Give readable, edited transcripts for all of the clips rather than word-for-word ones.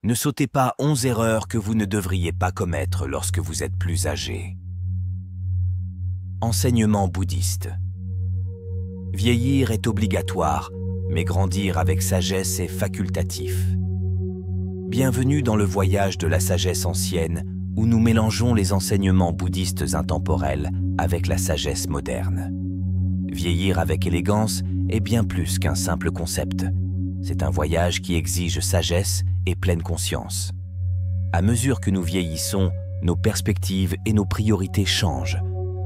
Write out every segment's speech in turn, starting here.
Ne sautez pas 11 erreurs que vous ne devriez pas commettre lorsque vous êtes plus âgé. Enseignement bouddhiste. Vieillir est obligatoire, mais grandir avec sagesse est facultatif. Bienvenue dans le voyage de la sagesse ancienne, où nous mélangeons les enseignements bouddhistes intemporels avec la sagesse moderne. Vieillir avec élégance est bien plus qu'un simple concept. C'est un voyage qui exige sagesse et pleine conscience. À mesure que nous vieillissons, nos perspectives et nos priorités changent.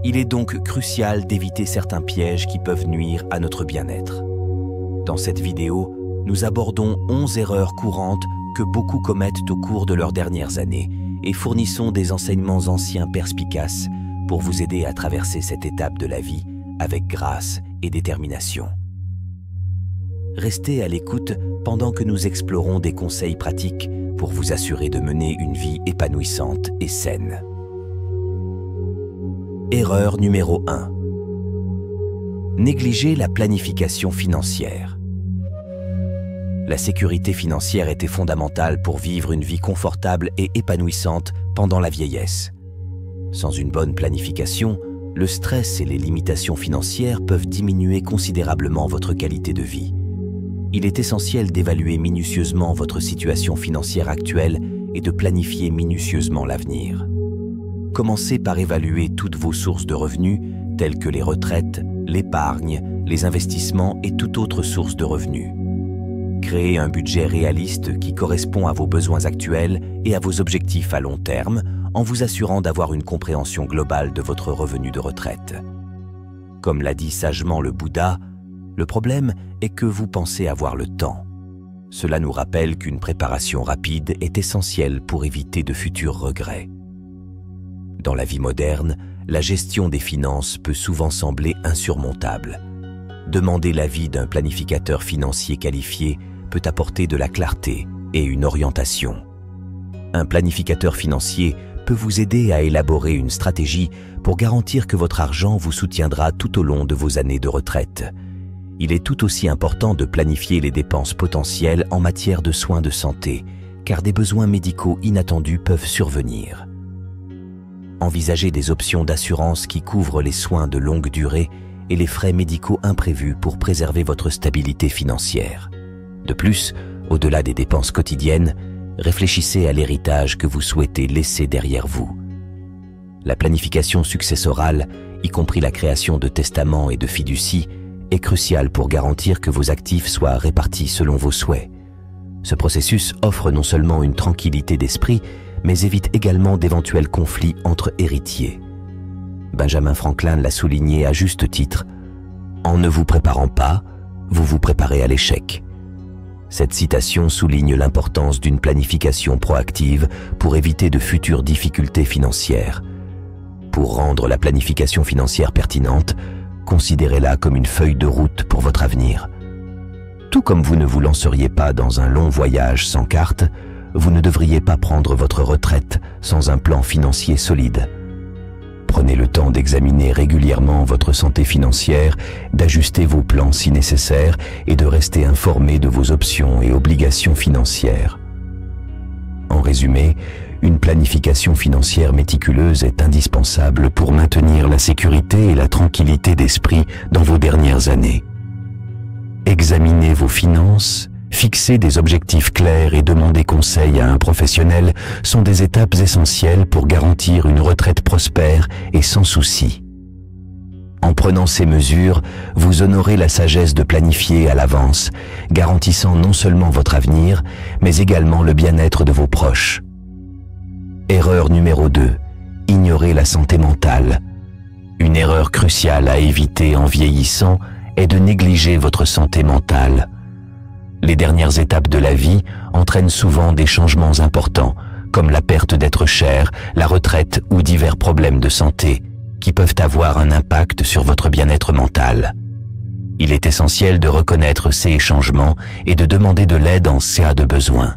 Il est donc crucial d'éviter certains pièges qui peuvent nuire à notre bien-être. Dans cette vidéo, nous abordons 11 erreurs courantes que beaucoup commettent au cours de leurs dernières années et fournissons des enseignements anciens perspicaces pour vous aider à traverser cette étape de la vie avec grâce et détermination. Restez à l'écoute pendant que nous explorons des conseils pratiques pour vous assurer de mener une vie épanouissante et saine. Erreur numéro 1. Négliger la planification financière. La sécurité financière était fondamentale pour vivre une vie confortable et épanouissante pendant la vieillesse. Sans une bonne planification, le stress et les limitations financières peuvent diminuer considérablement votre qualité de vie. Il est essentiel d'évaluer minutieusement votre situation financière actuelle et de planifier minutieusement l'avenir. Commencez par évaluer toutes vos sources de revenus, telles que les retraites, l'épargne, les investissements et toute autre source de revenus. Créez un budget réaliste qui correspond à vos besoins actuels et à vos objectifs à long terme, en vous assurant d'avoir une compréhension globale de votre revenu de retraite. Comme l'a dit sagement le Bouddha, le problème est que vous pensez avoir le temps. Cela nous rappelle qu'une préparation rapide est essentielle pour éviter de futurs regrets. Dans la vie moderne, la gestion des finances peut souvent sembler insurmontable. Demander l'avis d'un planificateur financier qualifié peut apporter de la clarté et une orientation. Un planificateur financier peut vous aider à élaborer une stratégie pour garantir que votre argent vous soutiendra tout au long de vos années de retraite. Il est tout aussi important de planifier les dépenses potentielles en matière de soins de santé, car des besoins médicaux inattendus peuvent survenir. Envisagez des options d'assurance qui couvrent les soins de longue durée et les frais médicaux imprévus pour préserver votre stabilité financière. De plus, au-delà des dépenses quotidiennes, réfléchissez à l'héritage que vous souhaitez laisser derrière vous. La planification successorale, y compris la création de testaments et de fiducies, est cruciale pour garantir que vos actifs soient répartis selon vos souhaits. Ce processus offre non seulement une tranquillité d'esprit, mais évite également d'éventuels conflits entre héritiers. Benjamin Franklin l'a souligné à juste titre, « En ne vous préparant pas, vous vous préparez à l'échec ». Cette citation souligne l'importance d'une planification proactive pour éviter de futures difficultés financières. Pour rendre la planification financière pertinente, considérez-la comme une feuille de route pour votre avenir. Tout comme vous ne vous lanceriez pas dans un long voyage sans carte, vous ne devriez pas prendre votre retraite sans un plan financier solide. Prenez le temps d'examiner régulièrement votre santé financière, d'ajuster vos plans si nécessaire et de rester informé de vos options et obligations financières. En résumé, une planification financière méticuleuse est indispensable pour maintenir la sécurité et la tranquillité d'esprit dans vos dernières années. Examinez vos finances, fixer des objectifs clairs et demander conseil à un professionnel sont des étapes essentielles pour garantir une retraite prospère et sans souci. En prenant ces mesures, vous honorez la sagesse de planifier à l'avance, garantissant non seulement votre avenir, mais également le bien-être de vos proches. Erreur numéro 2. Ignorer la santé mentale. Une erreur cruciale à éviter en vieillissant est de négliger votre santé mentale. Les dernières étapes de la vie entraînent souvent des changements importants, comme la perte d'être cher, la retraite ou divers problèmes de santé, qui peuvent avoir un impact sur votre bien-être mental. Il est essentiel de reconnaître ces changements et de demander de l'aide en cas de besoin.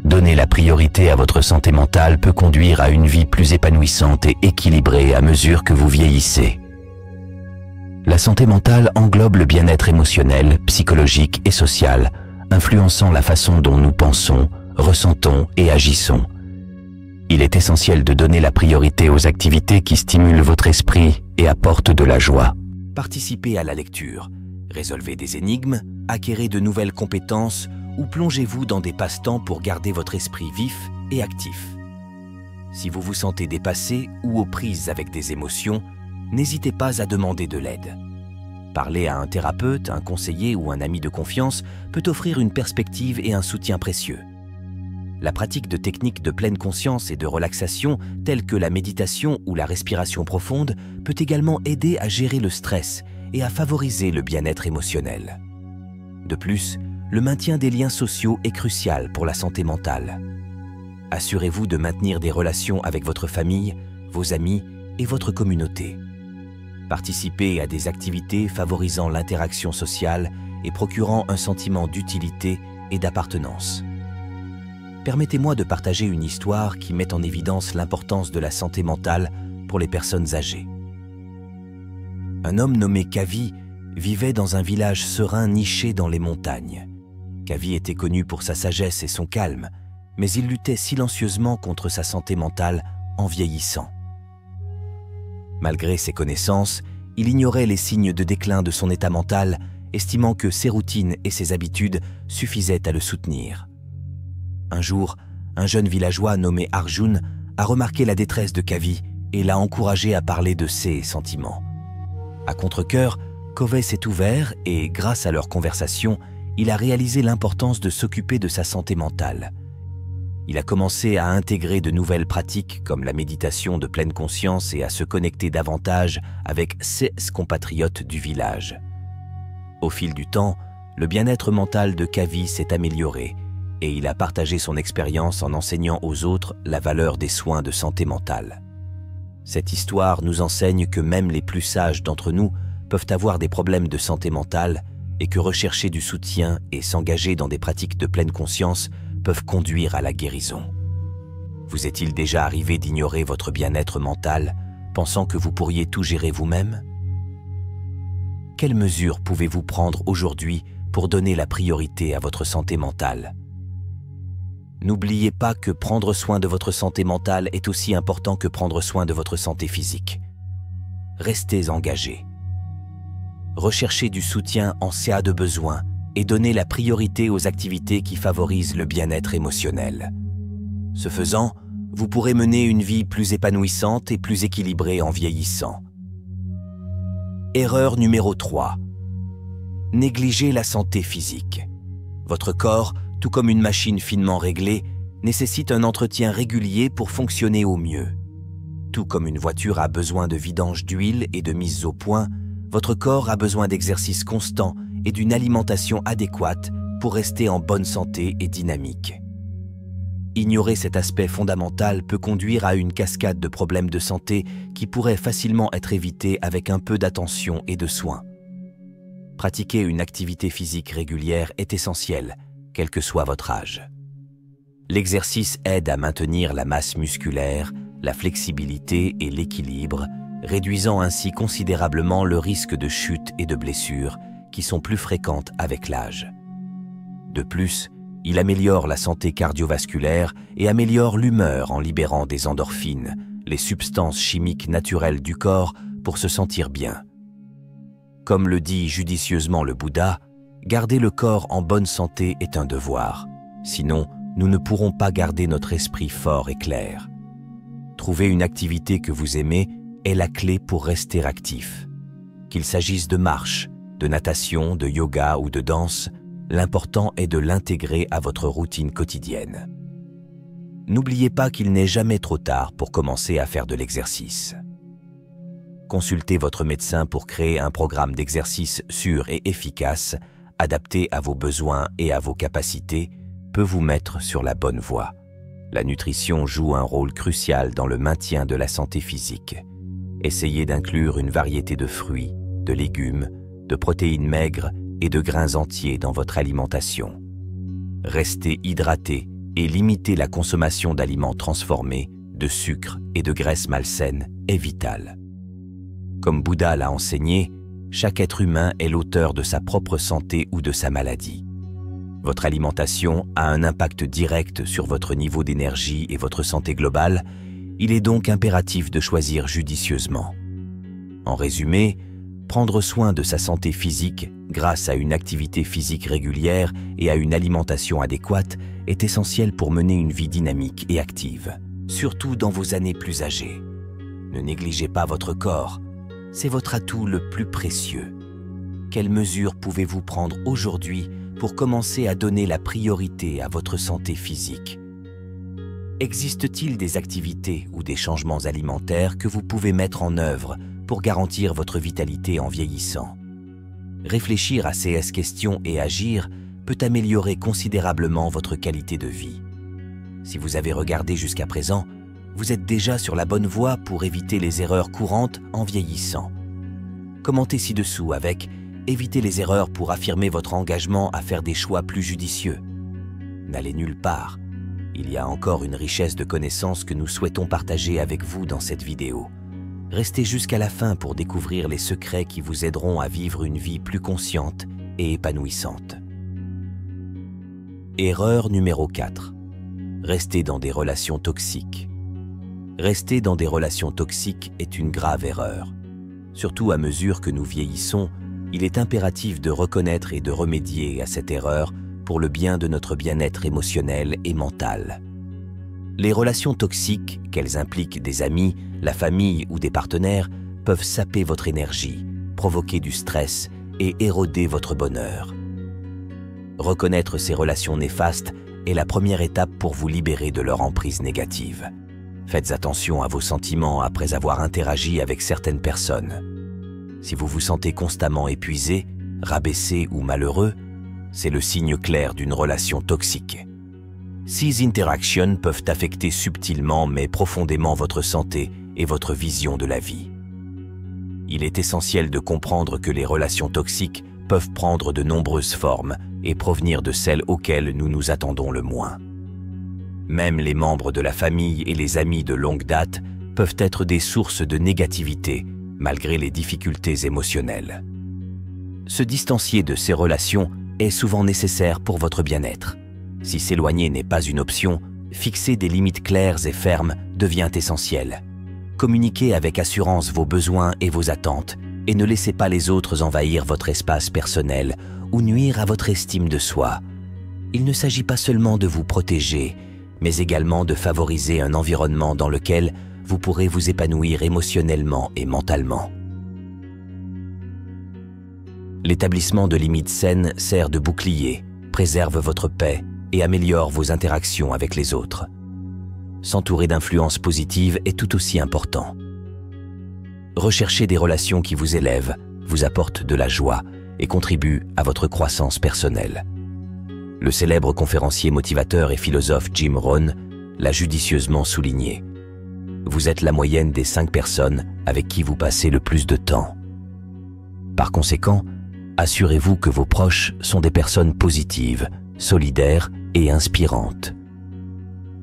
Donner la priorité à votre santé mentale peut conduire à une vie plus épanouissante et équilibrée à mesure que vous vieillissez. La santé mentale englobe le bien-être émotionnel, psychologique et social, influençant la façon dont nous pensons, ressentons et agissons. Il est essentiel de donner la priorité aux activités qui stimulent votre esprit et apportent de la joie. Participez à la lecture, résolvez des énigmes, acquérez de nouvelles compétences ou plongez-vous dans des passe-temps pour garder votre esprit vif et actif. Si vous vous sentez dépassé ou aux prises avec des émotions, n'hésitez pas à demander de l'aide. Parler à un thérapeute, un conseiller ou un ami de confiance peut offrir une perspective et un soutien précieux. La pratique de techniques de pleine conscience et de relaxation, telles que la méditation ou la respiration profonde, peut également aider à gérer le stress et à favoriser le bien-être émotionnel. De plus, le maintien des liens sociaux est crucial pour la santé mentale. Assurez-vous de maintenir des relations avec votre famille, vos amis et votre communauté. Participez à des activités favorisant l'interaction sociale et procurant un sentiment d'utilité et d'appartenance. Permettez-moi de partager une histoire qui met en évidence l'importance de la santé mentale pour les personnes âgées. Un homme nommé Kavi vivait dans un village serein niché dans les montagnes. Kavi était connu pour sa sagesse et son calme, mais il luttait silencieusement contre sa santé mentale en vieillissant. Malgré ses connaissances, il ignorait les signes de déclin de son état mental, estimant que ses routines et ses habitudes suffisaient à le soutenir. Un jour, un jeune villageois nommé Arjun a remarqué la détresse de Kavi et l'a encouragé à parler de ses sentiments. À contre-cœur, Kovey s'est ouvert et, grâce à leur conversation, il a réalisé l'importance de s'occuper de sa santé mentale. Il a commencé à intégrer de nouvelles pratiques comme la méditation de pleine conscience et à se connecter davantage avec ses compatriotes du village. Au fil du temps, le bien-être mental de Kavi s'est amélioré et il a partagé son expérience en enseignant aux autres la valeur des soins de santé mentale. Cette histoire nous enseigne que même les plus sages d'entre nous peuvent avoir des problèmes de santé mentale et que rechercher du soutien et s'engager dans des pratiques de pleine conscience peuvent conduire à la guérison. Vous est-il déjà arrivé d'ignorer votre bien-être mental, pensant que vous pourriez tout gérer vous-même? Quelles mesures pouvez-vous prendre aujourd'hui pour donner la priorité à votre santé mentale? N'oubliez pas que prendre soin de votre santé mentale est aussi important que prendre soin de votre santé physique. Restez engagés. Recherchez du soutien en cas de besoin et donnez la priorité aux activités qui favorisent le bien-être émotionnel. Ce faisant, vous pourrez mener une vie plus épanouissante et plus équilibrée en vieillissant. Erreur numéro 3. Négligez la santé physique. Votre corps, tout comme une machine finement réglée, nécessite un entretien régulier pour fonctionner au mieux. Tout comme une voiture a besoin de vidange d'huile et de mise au point, votre corps a besoin d'exercices constants et d'une alimentation adéquate pour rester en bonne santé et dynamique. Ignorer cet aspect fondamental peut conduire à une cascade de problèmes de santé qui pourraient facilement être évités avec un peu d'attention et de soins. Pratiquer une activité physique régulière est essentiel, quel que soit votre âge. L'exercice aide à maintenir la masse musculaire, la flexibilité et l'équilibre, réduisant ainsi considérablement le risque de chute et de blessures qui sont plus fréquentes avec l'âge. De plus, il améliore la santé cardiovasculaire et améliore l'humeur en libérant des endorphines, les substances chimiques naturelles du corps pour se sentir bien. Comme le dit judicieusement le Bouddha, garder le corps en bonne santé est un devoir, sinon nous ne pourrons pas garder notre esprit fort et clair. Trouver une activité que vous aimez est la clé pour rester actif. Qu'il s'agisse de marche, de natation, de yoga ou de danse, l'important est de l'intégrer à votre routine quotidienne. N'oubliez pas qu'il n'est jamais trop tard pour commencer à faire de l'exercice. Consultez votre médecin pour créer un programme d'exercice sûr et efficace, adapté à vos besoins et à vos capacités, peut vous mettre sur la bonne voie. La nutrition joue un rôle crucial dans le maintien de la santé physique. Essayez d'inclure une variété de fruits, de légumes, de protéines maigres et de grains entiers dans votre alimentation. Restez hydraté et limitez la consommation d'aliments transformés, de sucre et de graisses malsaines est vitale. Comme Bouddha l'a enseigné, chaque être humain est l'auteur de sa propre santé ou de sa maladie. Votre alimentation a un impact direct sur votre niveau d'énergie et votre santé globale. Il est donc impératif de choisir judicieusement. En résumé, prendre soin de sa santé physique grâce à une activité physique régulière et à une alimentation adéquate est essentiel pour mener une vie dynamique et active, surtout dans vos années plus âgées. Ne négligez pas votre corps, c'est votre atout le plus précieux. Quelles mesures pouvez-vous prendre aujourd'hui pour commencer à donner la priorité à votre santé physique? Existe-t-il des activités ou des changements alimentaires que vous pouvez mettre en œuvre pour garantir votre vitalité en vieillissant? Réfléchir à ces questions et agir peut améliorer considérablement votre qualité de vie. Si vous avez regardé jusqu'à présent, vous êtes déjà sur la bonne voie pour éviter les erreurs courantes en vieillissant. Commentez ci-dessous avec « Évitez les erreurs pour affirmer votre engagement à faire des choix plus judicieux ». N'allez nulle part. Il y a encore une richesse de connaissances que nous souhaitons partager avec vous dans cette vidéo. Restez jusqu'à la fin pour découvrir les secrets qui vous aideront à vivre une vie plus consciente et épanouissante. Erreur numéro 4. Rester dans des relations toxiques. Rester dans des relations toxiques est une grave erreur. Surtout à mesure que nous vieillissons, il est impératif de reconnaître et de remédier à cette erreur pour le bien de notre bien-être émotionnel et mental. Les relations toxiques, qu'elles impliquent des amis, la famille ou des partenaires, peuvent saper votre énergie, provoquer du stress et éroder votre bonheur. Reconnaître ces relations néfastes est la première étape pour vous libérer de leur emprise négative. Faites attention à vos sentiments après avoir interagi avec certaines personnes. Si vous vous sentez constamment épuisé, rabaissé ou malheureux, c'est le signe clair d'une relation toxique. Ces interactions peuvent affecter subtilement mais profondément votre santé et votre vision de la vie. Il est essentiel de comprendre que les relations toxiques peuvent prendre de nombreuses formes et provenir de celles auxquelles nous nous attendons le moins. Même les membres de la famille et les amis de longue date peuvent être des sources de négativité, malgré les difficultés émotionnelles. Se distancier de ces relations est souvent nécessaire pour votre bien-être. Si s'éloigner n'est pas une option, fixer des limites claires et fermes devient essentiel. Communiquez avec assurance vos besoins et vos attentes et ne laissez pas les autres envahir votre espace personnel ou nuire à votre estime de soi. Il ne s'agit pas seulement de vous protéger, mais également de favoriser un environnement dans lequel vous pourrez vous épanouir émotionnellement et mentalement. L'établissement de limites saines sert de bouclier, préserve votre paix et améliore vos interactions avec les autres. S'entourer d'influences positives est tout aussi important. Recherchez des relations qui vous élèvent, vous apportent de la joie et contribuent à votre croissance personnelle. Le célèbre conférencier motivateur et philosophe Jim Rohn l'a judicieusement souligné. Vous êtes la moyenne des 5 personnes avec qui vous passez le plus de temps. Par conséquent, assurez-vous que vos proches sont des personnes positives, solidaires et inspirantes.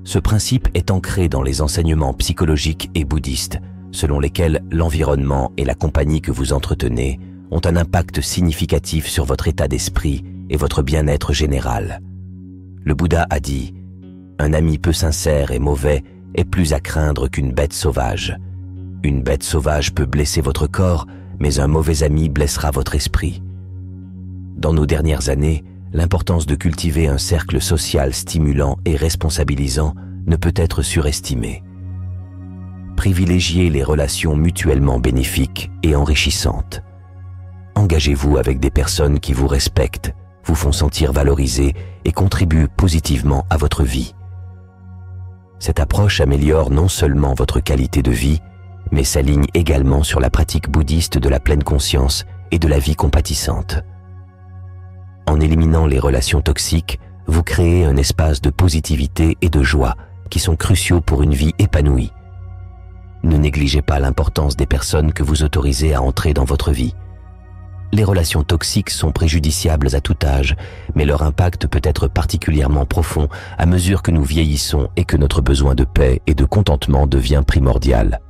Ce principe est ancré dans les enseignements psychologiques et bouddhistes, selon lesquels l'environnement et la compagnie que vous entretenez ont un impact significatif sur votre état d'esprit et votre bien-être général. Le Bouddha a dit « Un ami peu sincère et mauvais est plus à craindre qu'une bête sauvage. Une bête sauvage peut blesser votre corps, mais un mauvais ami blessera votre esprit. » Dans nos dernières années, l'importance de cultiver un cercle social stimulant et responsabilisant ne peut être surestimée. Privilégiez les relations mutuellement bénéfiques et enrichissantes. Engagez-vous avec des personnes qui vous respectent, vous font sentir valorisé et contribuent positivement à votre vie. Cette approche améliore non seulement votre qualité de vie, mais s'aligne également sur la pratique bouddhiste de la pleine conscience et de la vie compatissante. En éliminant les relations toxiques, vous créez un espace de positivité et de joie qui sont cruciaux pour une vie épanouie. Ne négligez pas l'importance des personnes que vous autorisez à entrer dans votre vie. Les relations toxiques sont préjudiciables à tout âge, mais leur impact peut être particulièrement profond à mesure que nous vieillissons et que notre besoin de paix et de contentement devient primordial.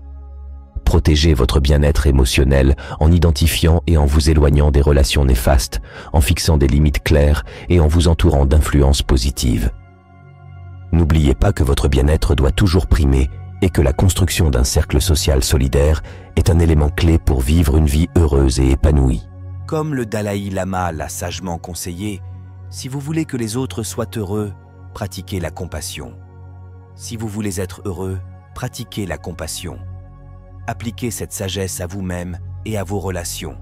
protéger votre bien-être émotionnel en identifiant et en vous éloignant des relations néfastes, en fixant des limites claires et en vous entourant d'influences positives. N'oubliez pas que votre bien-être doit toujours primer et que la construction d'un cercle social solidaire est un élément clé pour vivre une vie heureuse et épanouie. Comme le Dalai Lama l'a sagement conseillé, si vous voulez que les autres soient heureux, pratiquez la compassion. Si vous voulez être heureux, pratiquez la compassion. Appliquez cette sagesse à vous-même et à vos relations,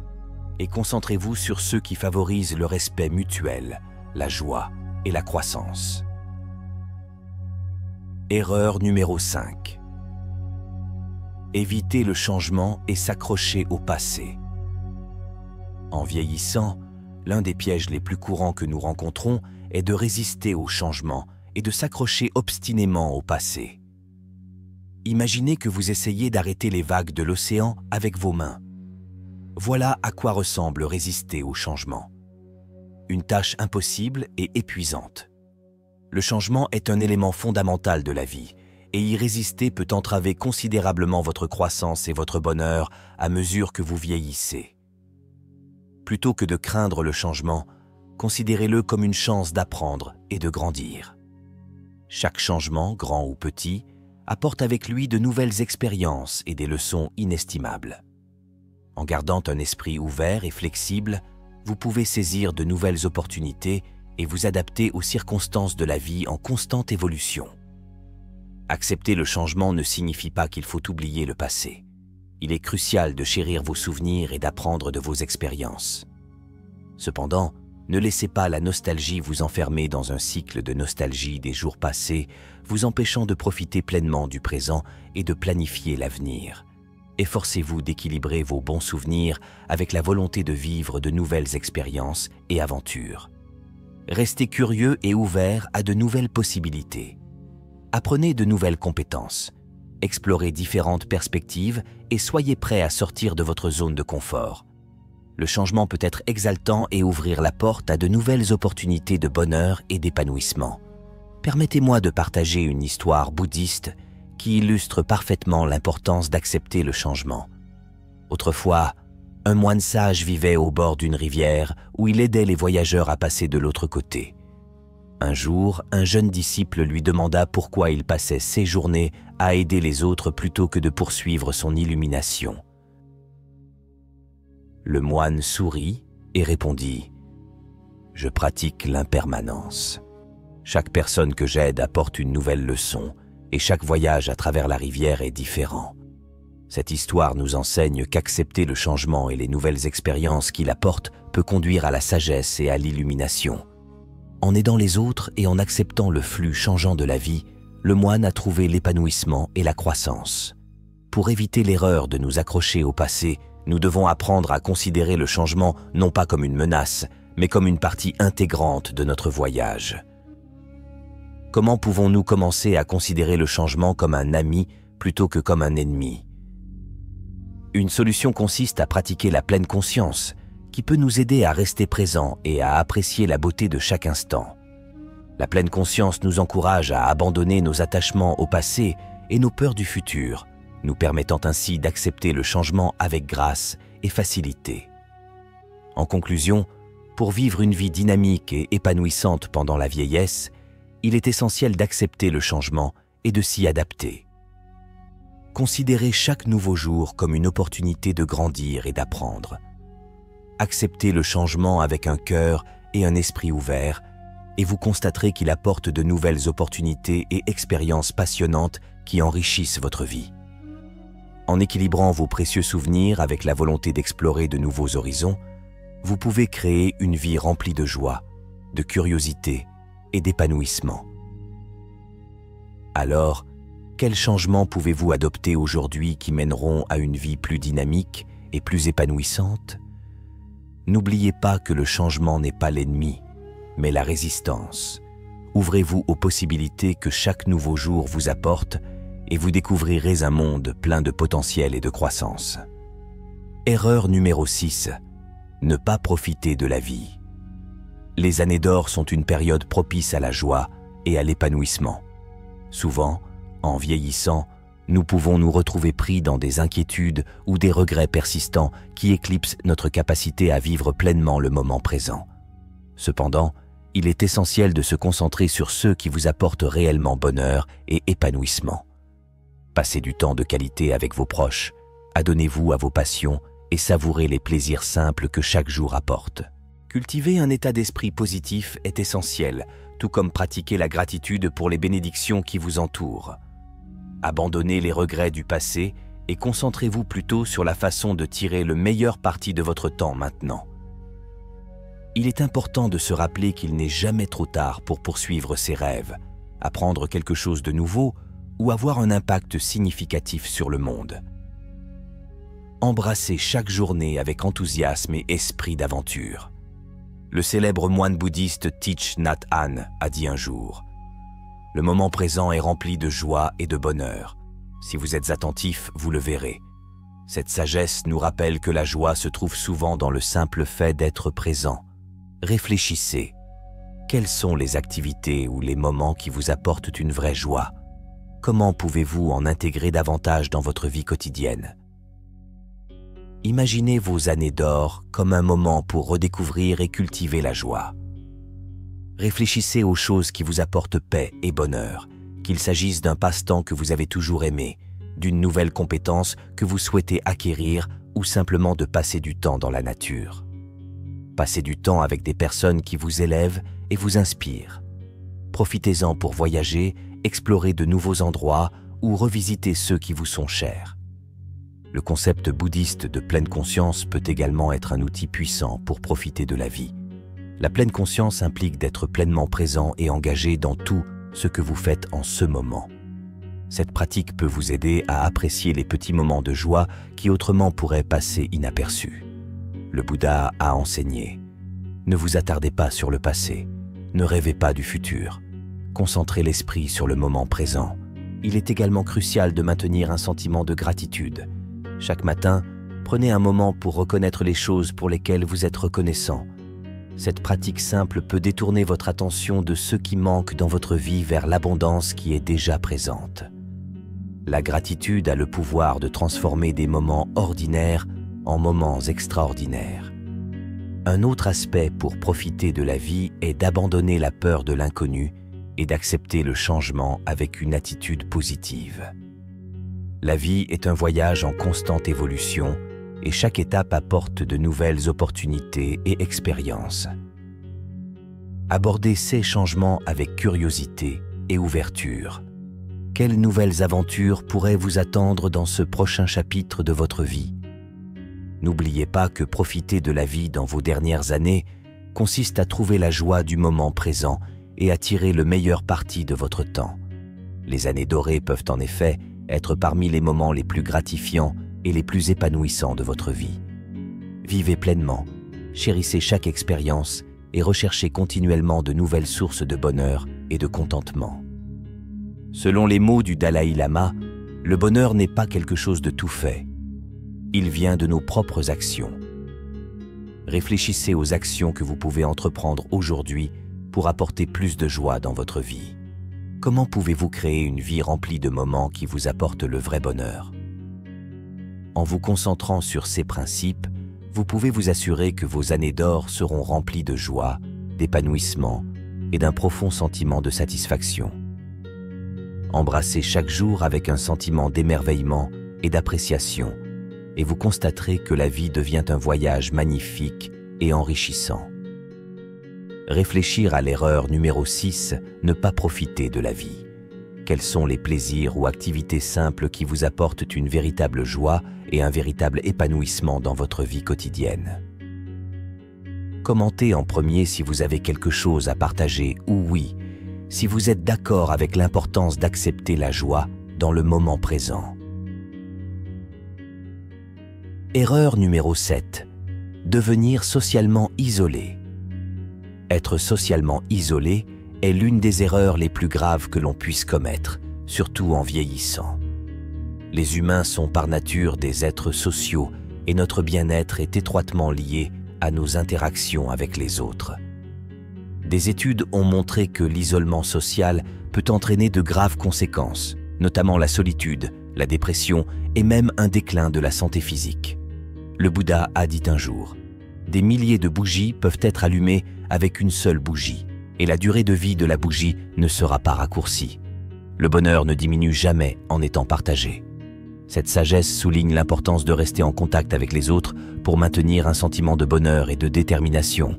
et concentrez-vous sur ceux qui favorisent le respect mutuel, la joie et la croissance. Erreur numéro 5. Éviter le changement et s'accrocher au passé. En vieillissant, l'un des pièges les plus courants que nous rencontrons est de résister au changement et de s'accrocher obstinément au passé. Imaginez que vous essayez d'arrêter les vagues de l'océan avec vos mains. Voilà à quoi ressemble résister au changement. Une tâche impossible et épuisante. Le changement est un élément fondamental de la vie, et y résister peut entraver considérablement votre croissance et votre bonheur à mesure que vous vieillissez. Plutôt que de craindre le changement, considérez-le comme une chance d'apprendre et de grandir. Chaque changement, grand ou petit, apporte avec lui de nouvelles expériences et des leçons inestimables. En gardant un esprit ouvert et flexible, vous pouvez saisir de nouvelles opportunités et vous adapter aux circonstances de la vie en constante évolution. Accepter le changement ne signifie pas qu'il faut oublier le passé. Il est crucial de chérir vos souvenirs et d'apprendre de vos expériences. Cependant, ne laissez pas la nostalgie vous enfermer dans un cycle de nostalgie des jours passés, vous empêchant de profiter pleinement du présent et de planifier l'avenir. Efforcez-vous d'équilibrer vos bons souvenirs avec la volonté de vivre de nouvelles expériences et aventures. Restez curieux et ouvert à de nouvelles possibilités. Apprenez de nouvelles compétences, explorez différentes perspectives et soyez prêt à sortir de votre zone de confort. Le changement peut être exaltant et ouvrir la porte à de nouvelles opportunités de bonheur et d'épanouissement. Permettez-moi de partager une histoire bouddhiste qui illustre parfaitement l'importance d'accepter le changement. Autrefois, un moine sage vivait au bord d'une rivière où il aidait les voyageurs à passer de l'autre côté. Un jour, un jeune disciple lui demanda pourquoi il passait ses journées à aider les autres plutôt que de poursuivre son illumination. Le moine sourit et répondit « Je pratique l'impermanence. Chaque personne que j'aide apporte une nouvelle leçon et chaque voyage à travers la rivière est différent. Cette histoire nous enseigne qu'accepter le changement et les nouvelles expériences qu'il apporte peut conduire à la sagesse et à l'illumination. En aidant les autres et en acceptant le flux changeant de la vie, le moine a trouvé l'épanouissement et la croissance. Pour éviter l'erreur de nous accrocher au passé, nous devons apprendre à considérer le changement non pas comme une menace, mais comme une partie intégrante de notre voyage. Comment pouvons-nous commencer à considérer le changement comme un ami plutôt que comme un ennemi? Une solution consiste à pratiquer la pleine conscience, qui peut nous aider à rester présents et à apprécier la beauté de chaque instant. La pleine conscience nous encourage à abandonner nos attachements au passé et nos peurs du futur, nous permettant ainsi d'accepter le changement avec grâce et facilité. En conclusion, pour vivre une vie dynamique et épanouissante pendant la vieillesse, il est essentiel d'accepter le changement et de s'y adapter. Considérez chaque nouveau jour comme une opportunité de grandir et d'apprendre. Acceptez le changement avec un cœur et un esprit ouverts, et vous constaterez qu'il apporte de nouvelles opportunités et expériences passionnantes qui enrichissent votre vie. En équilibrant vos précieux souvenirs avec la volonté d'explorer de nouveaux horizons, vous pouvez créer une vie remplie de joie, de curiosité et d'épanouissement. Alors, quels changements pouvez-vous adopter aujourd'hui qui mèneront à une vie plus dynamique et plus épanouissante? N'oubliez pas que le changement n'est pas l'ennemi, mais la résistance. Ouvrez-vous aux possibilités que chaque nouveau jour vous apporte et vous découvrirez un monde plein de potentiel et de croissance. Erreur numéro 6. Ne pas profiter de la vie. Les années d'or sont une période propice à la joie et à l'épanouissement. Souvent, en vieillissant, nous pouvons nous retrouver pris dans des inquiétudes ou des regrets persistants qui éclipsent notre capacité à vivre pleinement le moment présent. Cependant, il est essentiel de se concentrer sur ceux qui vous apportent réellement bonheur et épanouissement. Passez du temps de qualité avec vos proches, adonnez-vous à vos passions et savourez les plaisirs simples que chaque jour apporte. Cultiver un état d'esprit positif est essentiel, tout comme pratiquer la gratitude pour les bénédictions qui vous entourent. Abandonnez les regrets du passé et concentrez-vous plutôt sur la façon de tirer le meilleur parti de votre temps maintenant. Il est important de se rappeler qu'il n'est jamais trop tard pour poursuivre ses rêves, apprendre quelque chose de nouveau ou avoir un impact significatif sur le monde. Embrassez chaque journée avec enthousiasme et esprit d'aventure. Le célèbre moine bouddhiste Thich Nhat Hanh a dit un jour « Le moment présent est rempli de joie et de bonheur. Si vous êtes attentif, vous le verrez. » Cette sagesse nous rappelle que la joie se trouve souvent dans le simple fait d'être présent. Réfléchissez. Quelles sont les activités ou les moments qui vous apportent une vraie joie? Comment pouvez-vous en intégrer davantage dans votre vie quotidienne? Imaginez vos années d'or comme un moment pour redécouvrir et cultiver la joie. Réfléchissez aux choses qui vous apportent paix et bonheur, qu'il s'agisse d'un passe-temps que vous avez toujours aimé, d'une nouvelle compétence que vous souhaitez acquérir ou simplement de passer du temps dans la nature. Passez du temps avec des personnes qui vous élèvent et vous inspirent. Profitez-en pour voyager, explorer de nouveaux endroits ou revisiter ceux qui vous sont chers. Le concept bouddhiste de pleine conscience peut également être un outil puissant pour profiter de la vie. La pleine conscience implique d'être pleinement présent et engagé dans tout ce que vous faites en ce moment. Cette pratique peut vous aider à apprécier les petits moments de joie qui autrement pourraient passer inaperçus. Le Bouddha a enseigné « Ne vous attardez pas sur le passé, ne rêvez pas du futur, concentrez l'esprit sur le moment présent. Il est également crucial de maintenir un sentiment de gratitude. Chaque matin, prenez un moment pour reconnaître les choses pour lesquelles vous êtes reconnaissant. Cette pratique simple peut détourner votre attention de ce qui manque dans votre vie vers l'abondance qui est déjà présente. La gratitude a le pouvoir de transformer des moments ordinaires en moments extraordinaires. Un autre aspect pour profiter de la vie est d'abandonner la peur de l'inconnu et d'accepter le changement avec une attitude positive. La vie est un voyage en constante évolution et chaque étape apporte de nouvelles opportunités et expériences. Abordez ces changements avec curiosité et ouverture. Quelles nouvelles aventures pourraient vous attendre dans ce prochain chapitre de votre vie? N'oubliez pas que profiter de la vie dans vos dernières années consiste à trouver la joie du moment présent et à tirer le meilleur parti de votre temps. Les années dorées peuvent en effet être parmi les moments les plus gratifiants et les plus épanouissants de votre vie. Vivez pleinement, chérissez chaque expérience et recherchez continuellement de nouvelles sources de bonheur et de contentement. Selon les mots du Dalai Lama, le bonheur n'est pas quelque chose de tout fait. Il vient de nos propres actions. Réfléchissez aux actions que vous pouvez entreprendre aujourd'hui pour apporter plus de joie dans votre vie. Comment pouvez-vous créer une vie remplie de moments qui vous apportent le vrai bonheur? En vous concentrant sur ces principes, vous pouvez vous assurer que vos années d'or seront remplies de joie, d'épanouissement et d'un profond sentiment de satisfaction. Embrassez chaque jour avec un sentiment d'émerveillement et d'appréciation, et vous constaterez que la vie devient un voyage magnifique et enrichissant. Réfléchir à l'erreur numéro 6, ne pas profiter de la vie. Quels sont les plaisirs ou activités simples qui vous apportent une véritable joie et un véritable épanouissement dans votre vie quotidienne? Commentez en premier si vous avez quelque chose à partager ou oui, si vous êtes d'accord avec l'importance d'accepter la joie dans le moment présent. Erreur numéro 7. Devenir socialement isolé. Être socialement isolé est l'une des erreurs les plus graves que l'on puisse commettre, surtout en vieillissant. Les humains sont par nature des êtres sociaux et notre bien-être est étroitement lié à nos interactions avec les autres. Des études ont montré que l'isolement social peut entraîner de graves conséquences, notamment la solitude, la dépression et même un déclin de la santé physique. Le Bouddha a dit un jour, « Des milliers de bougies peuvent être allumées avec une seule bougie, et la durée de vie de la bougie ne sera pas raccourcie. Le bonheur ne diminue jamais en étant partagé. » Cette sagesse souligne l'importance de rester en contact avec les autres pour maintenir un sentiment de bonheur et de détermination.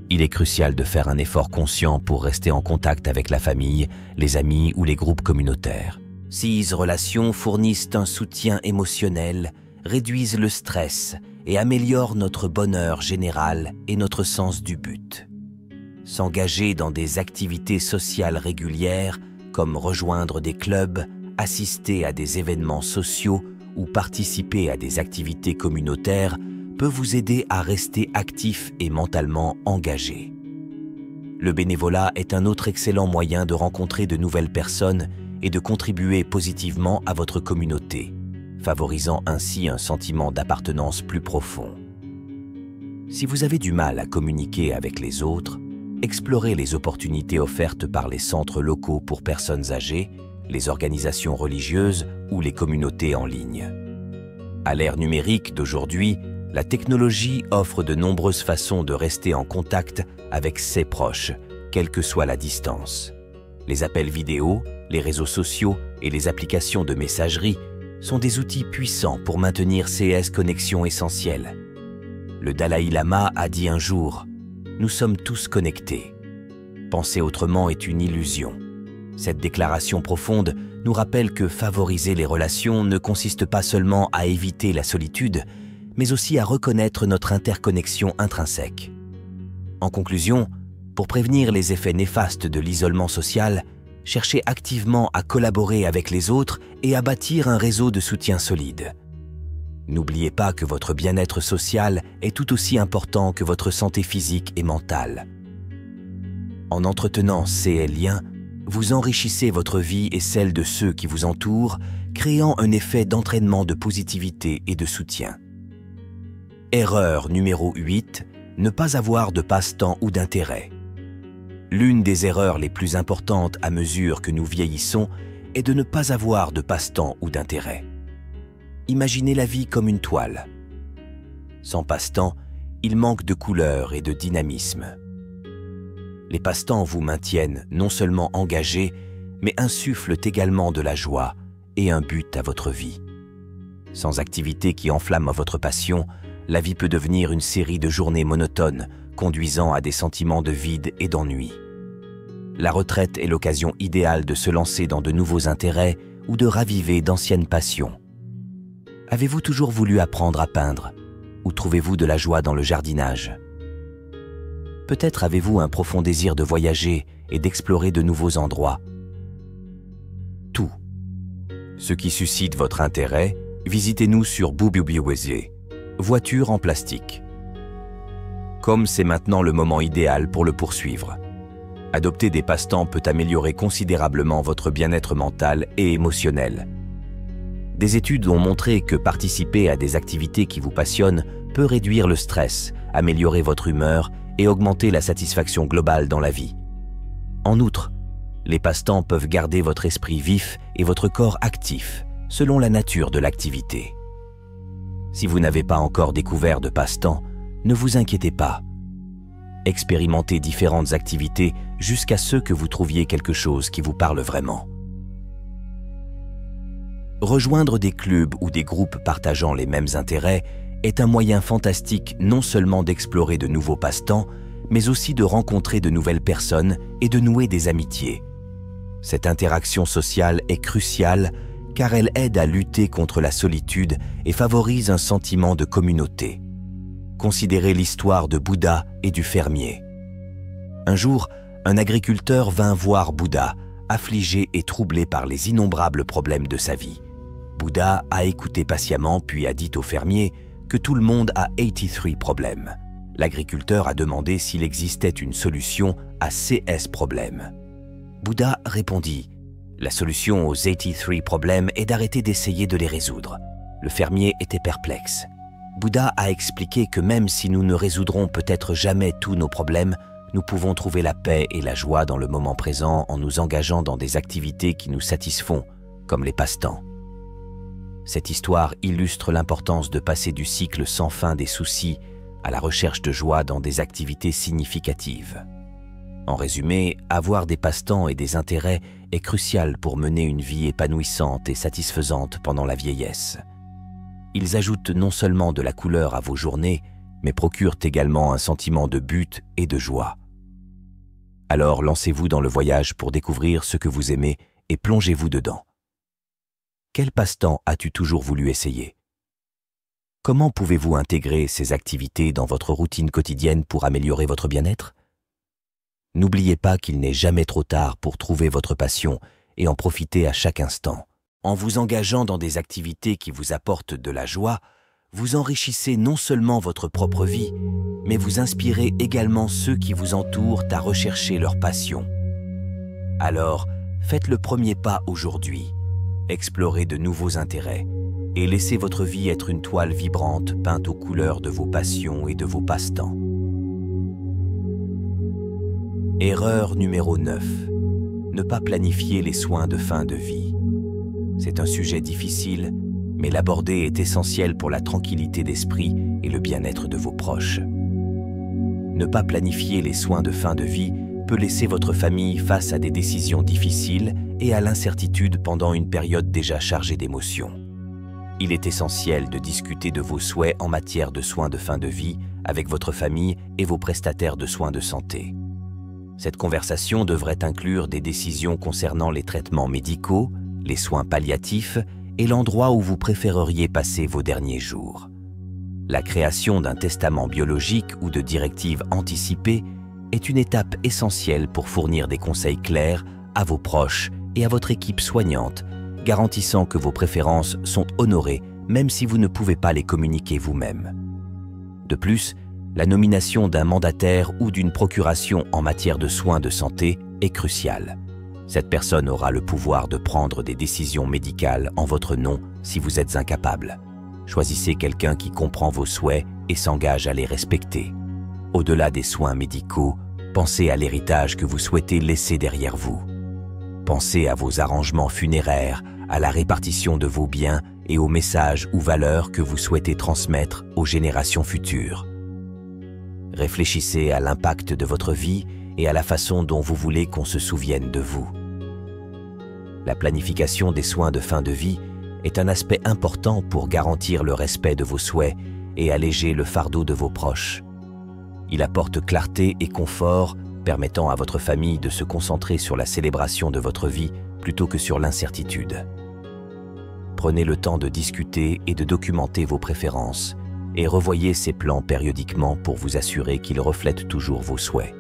Il est crucial de faire un effort conscient pour rester en contact avec la famille, les amis ou les groupes communautaires. Ces relations fournissent un soutien émotionnel, réduisent le stress et améliorent notre bonheur général et notre sens du but. S'engager dans des activités sociales régulières, comme rejoindre des clubs, assister à des événements sociaux ou participer à des activités communautaires peut vous aider à rester actif et mentalement engagé. Le bénévolat est un autre excellent moyen de rencontrer de nouvelles personnes et de contribuer positivement à votre communauté, favorisant ainsi un sentiment d'appartenance plus profond. Si vous avez du mal à communiquer avec les autres, explorez les opportunités offertes par les centres locaux pour personnes âgées, les organisations religieuses ou les communautés en ligne. À l'ère numérique d'aujourd'hui, la technologie offre de nombreuses façons de rester en contact avec ses proches, quelle que soit la distance. Les appels vidéo, les réseaux sociaux et les applications de messagerie sont des outils puissants pour maintenir ces connexions essentielles. Le Dalai Lama a dit un jour « Nous sommes tous connectés. Penser autrement est une illusion. » Cette déclaration profonde nous rappelle que favoriser les relations ne consiste pas seulement à éviter la solitude, mais aussi à reconnaître notre interconnexion intrinsèque. En conclusion, pour prévenir les effets néfastes de l'isolement social, cherchez activement à collaborer avec les autres et à bâtir un réseau de soutien solide. N'oubliez pas que votre bien-être social est tout aussi important que votre santé physique et mentale. En entretenant ces liens, vous enrichissez votre vie et celle de ceux qui vous entourent, créant un effet d'entraînement de positivité et de soutien. Erreur numéro 8, ne pas avoir de passe-temps ou d'intérêt. L'une des erreurs les plus importantes à mesure que nous vieillissons est de ne pas avoir de passe-temps ou d'intérêt. Imaginez la vie comme une toile. Sans passe-temps, il manque de couleur et de dynamisme. Les passe-temps vous maintiennent non seulement engagés, mais insufflent également de la joie et un but à votre vie. Sans activité qui enflamme votre passion, la vie peut devenir une série de journées monotones, conduisant à des sentiments de vide et d'ennui. La retraite est l'occasion idéale de se lancer dans de nouveaux intérêts ou de raviver d'anciennes passions. Avez-vous toujours voulu apprendre à peindre ou trouvez-vous de la joie dans le jardinage? Peut-être avez-vous un profond désir de voyager et d'explorer de nouveaux endroits. Tout. Ce qui suscite votre intérêt, visitez-nous sur Bububiweze, voiture en plastique. Comme c'est maintenant le moment idéal pour le poursuivre. Adopter des passe-temps peut améliorer considérablement votre bien-être mental et émotionnel. Des études ont montré que participer à des activités qui vous passionnent peut réduire le stress, améliorer votre humeur et augmenter la satisfaction globale dans la vie. En outre, les passe-temps peuvent garder votre esprit vif et votre corps actif, selon la nature de l'activité. Si vous n'avez pas encore découvert de passe-temps, ne vous inquiétez pas. Expérimentez différentes activités jusqu'à ce que vous trouviez quelque chose qui vous parle vraiment. Rejoindre des clubs ou des groupes partageant les mêmes intérêts est un moyen fantastique non seulement d'explorer de nouveaux passe-temps, mais aussi de rencontrer de nouvelles personnes et de nouer des amitiés. Cette interaction sociale est cruciale car elle aide à lutter contre la solitude et favorise un sentiment de communauté. Considérez l'histoire de Bouddha et du fermier. Un jour, un agriculteur vint voir Bouddha, affligé et troublé par les innombrables problèmes de sa vie. Bouddha a écouté patiemment puis a dit au fermier que tout le monde a 83 problèmes. L'agriculteur a demandé s'il existait une solution à ces problèmes. Bouddha répondit « La solution aux 83 problèmes est d'arrêter d'essayer de les résoudre. » Le fermier était perplexe. Bouddha a expliqué que même si nous ne résoudrons peut-être jamais tous nos problèmes, nous pouvons trouver la paix et la joie dans le moment présent en nous engageant dans des activités qui nous satisfont, comme les passe-temps. Cette histoire illustre l'importance de passer du cycle sans fin des soucis à la recherche de joie dans des activités significatives. En résumé, avoir des passe-temps et des intérêts est crucial pour mener une vie épanouissante et satisfaisante pendant la vieillesse. Ils ajoutent non seulement de la couleur à vos journées, mais procurent également un sentiment de but et de joie. Alors lancez-vous dans le voyage pour découvrir ce que vous aimez et plongez-vous dedans. Quel passe-temps as-tu toujours voulu essayer? Comment pouvez-vous intégrer ces activités dans votre routine quotidienne pour améliorer votre bien-être? N'oubliez pas qu'il n'est jamais trop tard pour trouver votre passion et en profiter à chaque instant. En vous engageant dans des activités qui vous apportent de la joie, vous enrichissez non seulement votre propre vie, mais vous inspirez également ceux qui vous entourent à rechercher leur passion. Alors, faites le premier pas aujourd'hui, explorez de nouveaux intérêts et laissez votre vie être une toile vibrante peinte aux couleurs de vos passions et de vos passe-temps. Erreur numéro 9. Ne pas planifier les soins de fin de vie. C'est un sujet difficile, mais l'aborder est essentiel pour la tranquillité d'esprit et le bien-être de vos proches. Ne pas planifier les soins de fin de vie peut laisser votre famille face à des décisions difficiles et à l'incertitude pendant une période déjà chargée d'émotions. Il est essentiel de discuter de vos souhaits en matière de soins de fin de vie avec votre famille et vos prestataires de soins de santé. Cette conversation devrait inclure des décisions concernant les traitements médicaux, les soins palliatifs et l'endroit où vous préféreriez passer vos derniers jours. La création d'un testament biologique ou de directives anticipées est une étape essentielle pour fournir des conseils clairs à vos proches et à votre équipe soignante, garantissant que vos préférences sont honorées même si vous ne pouvez pas les communiquer vous-même. De plus, la nomination d'un mandataire ou d'une procuration en matière de soins de santé est cruciale. Cette personne aura le pouvoir de prendre des décisions médicales en votre nom si vous êtes incapable. Choisissez quelqu'un qui comprend vos souhaits et s'engage à les respecter. Au-delà des soins médicaux, pensez à l'héritage que vous souhaitez laisser derrière vous. Pensez à vos arrangements funéraires, à la répartition de vos biens et aux messages ou valeurs que vous souhaitez transmettre aux générations futures. Réfléchissez à l'impact de votre vie et à la façon dont vous voulez qu'on se souvienne de vous. La planification des soins de fin de vie est un aspect important pour garantir le respect de vos souhaits et alléger le fardeau de vos proches. Il apporte clarté et confort, permettant à votre famille de se concentrer sur la célébration de votre vie plutôt que sur l'incertitude. Prenez le temps de discuter et de documenter vos préférences et revoyez ces plans périodiquement pour vous assurer qu'ils reflètent toujours vos souhaits.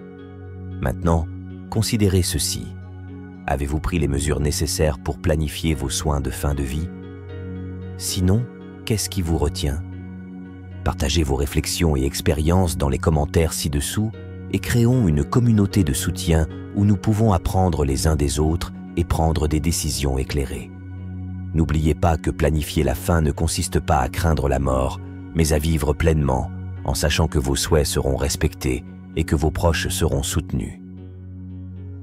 Maintenant, considérez ceci. Avez-vous pris les mesures nécessaires pour planifier vos soins de fin de vie? Sinon, qu'est-ce qui vous retient? Partagez vos réflexions et expériences dans les commentaires ci-dessous et créons une communauté de soutien où nous pouvons apprendre les uns des autres et prendre des décisions éclairées. N'oubliez pas que planifier la fin ne consiste pas à craindre la mort, mais à vivre pleinement, en sachant que vos souhaits seront respectés et que vos proches seront soutenus.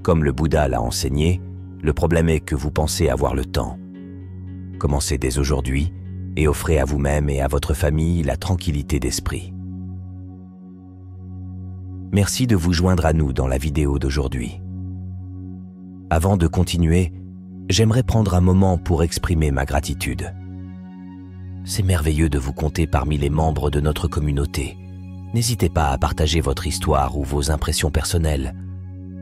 Comme le Bouddha l'a enseigné, le problème est que vous pensez avoir le temps. Commencez dès aujourd'hui et offrez à vous-même et à votre famille la tranquillité d'esprit. Merci de vous joindre à nous dans la vidéo d'aujourd'hui. Avant de continuer, j'aimerais prendre un moment pour exprimer ma gratitude. C'est merveilleux de vous compter parmi les membres de notre communauté. N'hésitez pas à partager votre histoire ou vos impressions personnelles.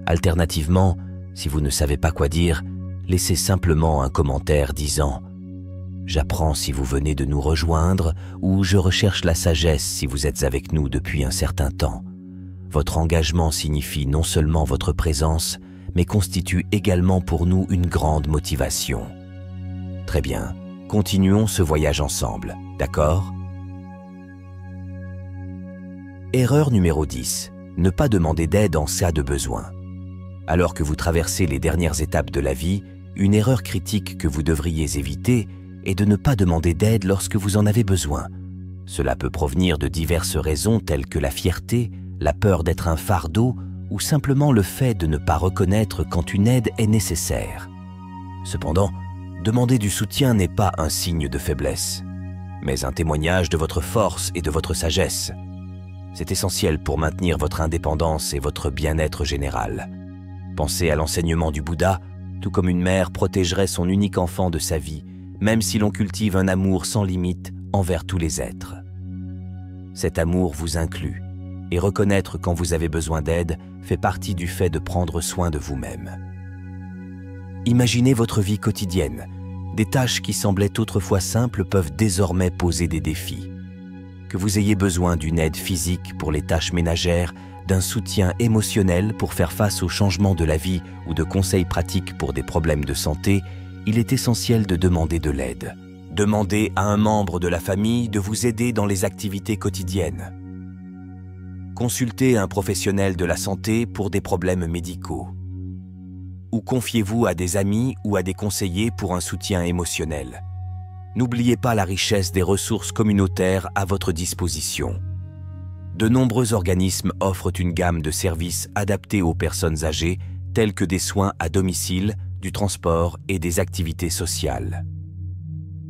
Alternativement, si vous ne savez pas quoi dire, laissez simplement un commentaire disant « J'apprends si vous venez de nous rejoindre » ou « Je recherche la sagesse si vous êtes avec nous depuis un certain temps ». Votre engagement signifie non seulement votre présence, mais constitue également pour nous une grande motivation. Très bien, continuons ce voyage ensemble, d'accord? Erreur numéro 10. Ne pas demander d'aide en cas de besoin. Alors que vous traversez les dernières étapes de la vie, une erreur critique que vous devriez éviter est de ne pas demander d'aide lorsque vous en avez besoin. Cela peut provenir de diverses raisons telles que la fierté, la peur d'être un fardeau ou simplement le fait de ne pas reconnaître quand une aide est nécessaire. Cependant, Demander du soutien n'est pas un signe de faiblesse, mais un témoignage de votre force et de votre sagesse. C'est essentiel pour maintenir votre indépendance et votre bien-être général. Pensez à l'enseignement du Bouddha, tout comme une mère protégerait son unique enfant de sa vie, même si l'on cultive un amour sans limite envers tous les êtres. Cet amour vous inclut, et reconnaître quand vous avez besoin d'aide fait partie du fait de prendre soin de vous-même. Imaginez votre vie quotidienne. Des tâches qui semblaient autrefois simples peuvent désormais poser des défis. Que vous ayez besoin d'une aide physique pour les tâches ménagères, d'un soutien émotionnel pour faire face aux changements de la vie ou de conseils pratiques pour des problèmes de santé, il est essentiel de demander de l'aide. Demandez à un membre de la famille de vous aider dans les activités quotidiennes. Consultez un professionnel de la santé pour des problèmes médicaux. Ou confiez-vous à des amis ou à des conseillers pour un soutien émotionnel. N'oubliez pas la richesse des ressources communautaires à votre disposition. De nombreux organismes offrent une gamme de services adaptés aux personnes âgées, tels que des soins à domicile, du transport et des activités sociales.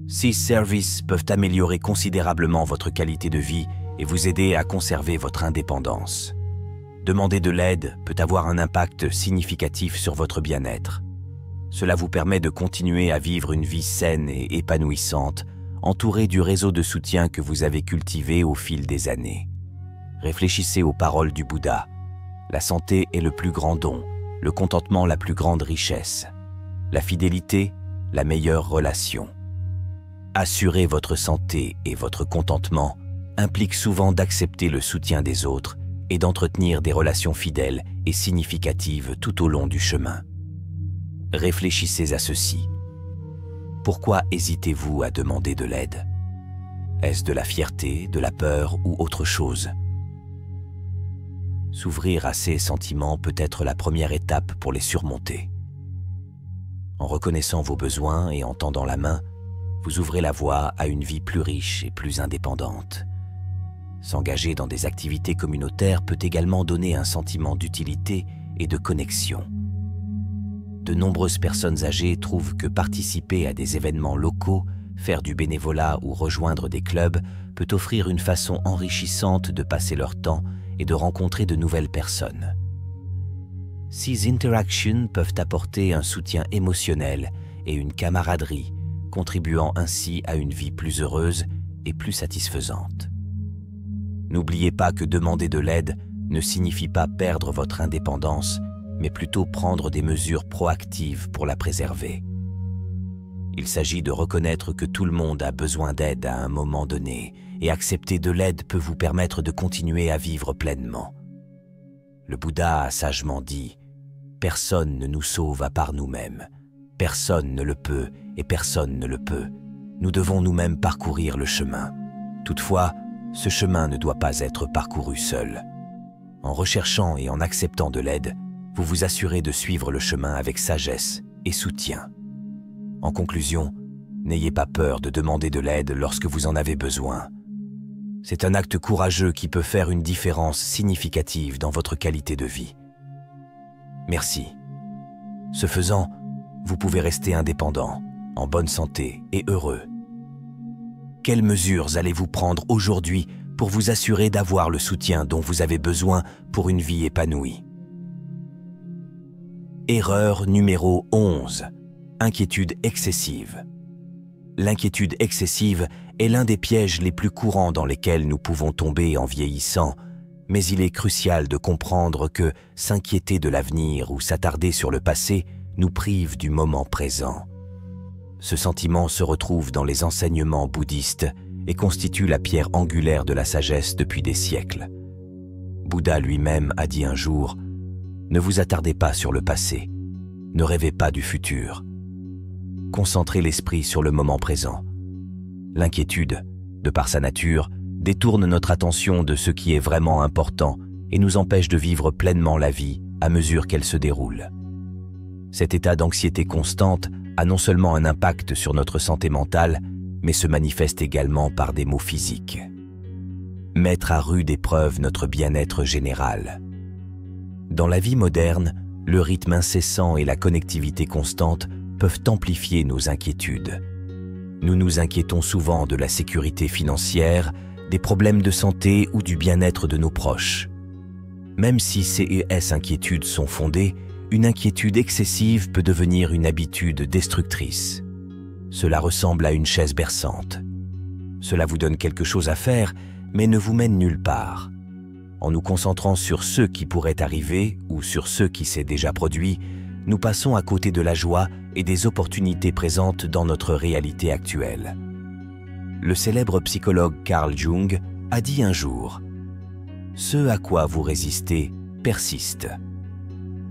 Ces services peuvent améliorer considérablement votre qualité de vie et vous aider à conserver votre indépendance. Demander de l'aide peut avoir un impact significatif sur votre bien-être. Cela vous permet de continuer à vivre une vie saine et épanouissante, entourée du réseau de soutien que vous avez cultivé au fil des années. Réfléchissez aux paroles du Bouddha. La santé est le plus grand don, le contentement la plus grande richesse, la fidélité, la meilleure relation. Assurer votre santé et votre contentement implique souvent d'accepter le soutien des autres et d'entretenir des relations fidèles et significatives tout au long du chemin. Réfléchissez à ceci. Pourquoi hésitez-vous à demander de l'aide? Est-ce de la fierté, de la peur ou autre chose? S'ouvrir à ces sentiments peut être la première étape pour les surmonter. En reconnaissant vos besoins et en tendant la main, vous ouvrez la voie à une vie plus riche et plus indépendante. S'engager dans des activités communautaires peut également donner un sentiment d'utilité et de connexion. De nombreuses personnes âgées trouvent que participer à des événements locaux, faire du bénévolat ou rejoindre des clubs peut offrir une façon enrichissante de passer leur temps et de rencontrer de nouvelles personnes. Ces interactions peuvent apporter un soutien émotionnel et une camaraderie, contribuant ainsi à une vie plus heureuse et plus satisfaisante. N'oubliez pas que demander de l'aide ne signifie pas perdre votre indépendance, mais plutôt prendre des mesures proactives pour la préserver. Il s'agit de reconnaître que tout le monde a besoin d'aide à un moment donné, et accepter de l'aide peut vous permettre de continuer à vivre pleinement. Le Bouddha a sagement dit « Personne ne nous sauve à part nous-mêmes. Personne ne le peut et personne ne le peut. Nous devons nous-mêmes parcourir le chemin. Toutefois, ce chemin ne doit pas être parcouru seul. En recherchant et en acceptant de l'aide, vous vous assurez de suivre le chemin avec sagesse et soutien. En conclusion, n'ayez pas peur de demander de l'aide lorsque vous en avez besoin. C'est un acte courageux qui peut faire une différence significative dans votre qualité de vie. Merci. Ce faisant, vous pouvez rester indépendant, en bonne santé et heureux. Quelles mesures allez-vous prendre aujourd'hui pour vous assurer d'avoir le soutien dont vous avez besoin pour une vie épanouie? Erreur numéro 11. Inquiétude excessive. L'inquiétude excessive est l'un des pièges les plus courants dans lesquels nous pouvons tomber en vieillissant, mais il est crucial de comprendre que s'inquiéter de l'avenir ou s'attarder sur le passé nous prive du moment présent. Ce sentiment se retrouve dans les enseignements bouddhistes et constitue la pierre angulaire de la sagesse depuis des siècles. Bouddha lui-même a dit un jour « Ne vous attardez pas sur le passé, ne rêvez pas du futur. Concentrez l'esprit sur le moment présent. » L'inquiétude, de par sa nature, détourne notre attention de ce qui est vraiment important et nous empêche de vivre pleinement la vie à mesure qu'elle se déroule. Cet état d'anxiété constante a non seulement un impact sur notre santé mentale, mais se manifeste également par des maux physiques. Mettre à rude épreuve notre bien-être général. Dans la vie moderne, le rythme incessant et la connectivité constante peuvent amplifier nos inquiétudes. Nous nous inquiétons souvent de la sécurité financière, des problèmes de santé ou du bien-être de nos proches. Même si ces inquiétudes sont fondées, une inquiétude excessive peut devenir une habitude destructrice. Cela ressemble à une chaise berçante. Cela vous donne quelque chose à faire, mais ne vous mène nulle part. En nous concentrant sur ce qui pourrait arriver ou sur ce qui s'est déjà produit, nous passons à côté de la joie et des opportunités présentes dans notre réalité actuelle. Le célèbre psychologue Carl Jung a dit un jour « Ce à quoi vous résistez persiste ».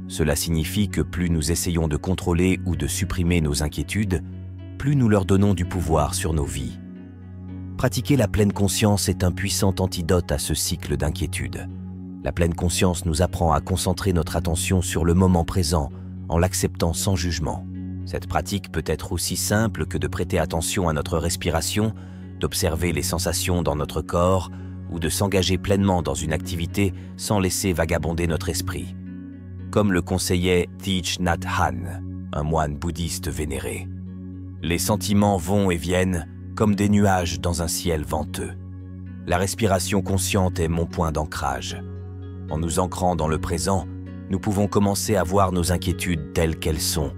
Cela signifie que plus nous essayons de contrôler ou de supprimer nos inquiétudes, plus nous leur donnons du pouvoir sur nos vies. Pratiquer la pleine conscience est un puissant antidote à ce cycle d'inquiétude. La pleine conscience nous apprend à concentrer notre attention sur le moment présent, en l'acceptant sans jugement. Cette pratique peut être aussi simple que de prêter attention à notre respiration, d'observer les sensations dans notre corps ou de s'engager pleinement dans une activité sans laisser vagabonder notre esprit. Comme le conseillait Thich Nhat Hanh, un moine bouddhiste vénéré. Les sentiments vont et viennent comme des nuages dans un ciel venteux. La respiration consciente est mon point d'ancrage. En nous ancrant dans le présent, nous pouvons commencer à voir nos inquiétudes telles qu'elles sont,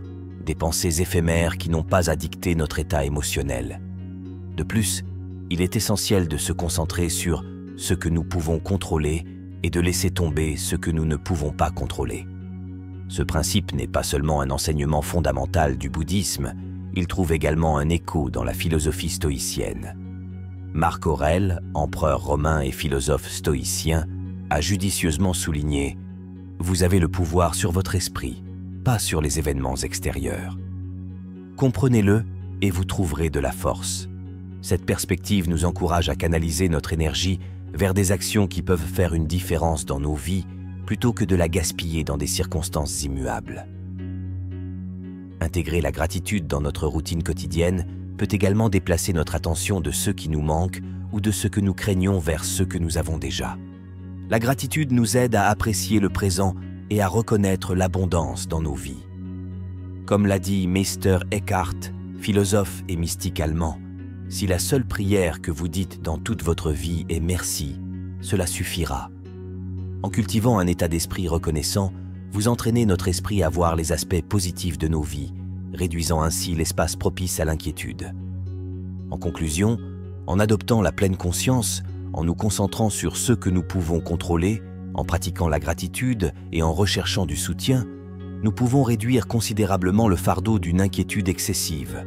des pensées éphémères qui n'ont pas à dicter notre état émotionnel. De plus, il est essentiel de se concentrer sur ce que nous pouvons contrôler et de laisser tomber ce que nous ne pouvons pas contrôler. Ce principe n'est pas seulement un enseignement fondamental du bouddhisme, il trouve également un écho dans la philosophie stoïcienne. Marc Aurèle, empereur romain et philosophe stoïcien, a judicieusement souligné « Vous avez le pouvoir sur votre esprit, pas sur les événements extérieurs. Comprenez-le et vous trouverez de la force. » Cette perspective nous encourage à canaliser notre énergie vers des actions qui peuvent faire une différence dans nos vies plutôt que de la gaspiller dans des circonstances immuables. Intégrer la gratitude dans notre routine quotidienne peut également déplacer notre attention de ce qui nous manque ou de ce que nous craignons vers ce que nous avons déjà. La gratitude nous aide à apprécier le présent et à reconnaître l'abondance dans nos vies. Comme l'a dit Meister Eckhart, philosophe et mystique allemand, si la seule prière que vous dites dans toute votre vie est « merci », cela suffira. En cultivant un état d'esprit reconnaissant, vous entraînez notre esprit à voir les aspects positifs de nos vies, réduisant ainsi l'espace propice à l'inquiétude. En conclusion, en adoptant la pleine conscience, en nous concentrant sur ce que nous pouvons contrôler, en pratiquant la gratitude et en recherchant du soutien, nous pouvons réduire considérablement le fardeau d'une inquiétude excessive.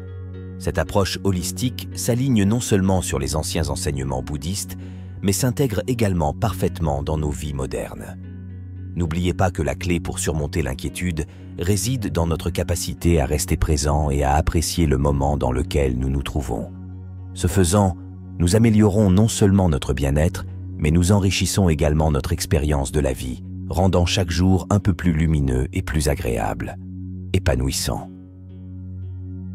Cette approche holistique s'aligne non seulement sur les anciens enseignements bouddhistes, mais s'intègre également parfaitement dans nos vies modernes. N'oubliez pas que la clé pour surmonter l'inquiétude réside dans notre capacité à rester présent et à apprécier le moment dans lequel nous nous trouvons. Ce faisant, nous améliorons non seulement notre bien-être, mais nous enrichissons également notre expérience de la vie, rendant chaque jour un peu plus lumineux et plus agréable, épanouissant.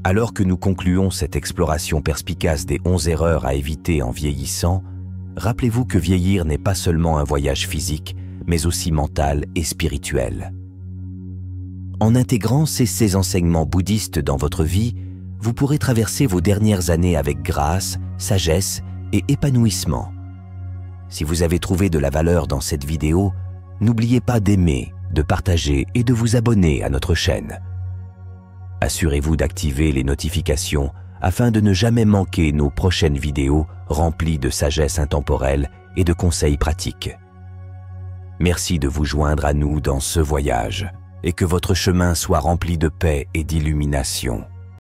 Alors que nous concluons cette exploration perspicace des 11 erreurs à éviter en vieillissant, rappelez-vous que vieillir n'est pas seulement un voyage physique, mais aussi mental et spirituel. En intégrant ces enseignements bouddhistes dans votre vie, vous pourrez traverser vos dernières années avec grâce, sagesse et épanouissement. Si vous avez trouvé de la valeur dans cette vidéo, n'oubliez pas d'aimer, de partager et de vous abonner à notre chaîne. Assurez-vous d'activer les notifications afin de ne jamais manquer nos prochaines vidéos remplies de sagesse intemporelle et de conseils pratiques. Merci de vous joindre à nous dans ce voyage et que votre chemin soit rempli de paix et d'illumination.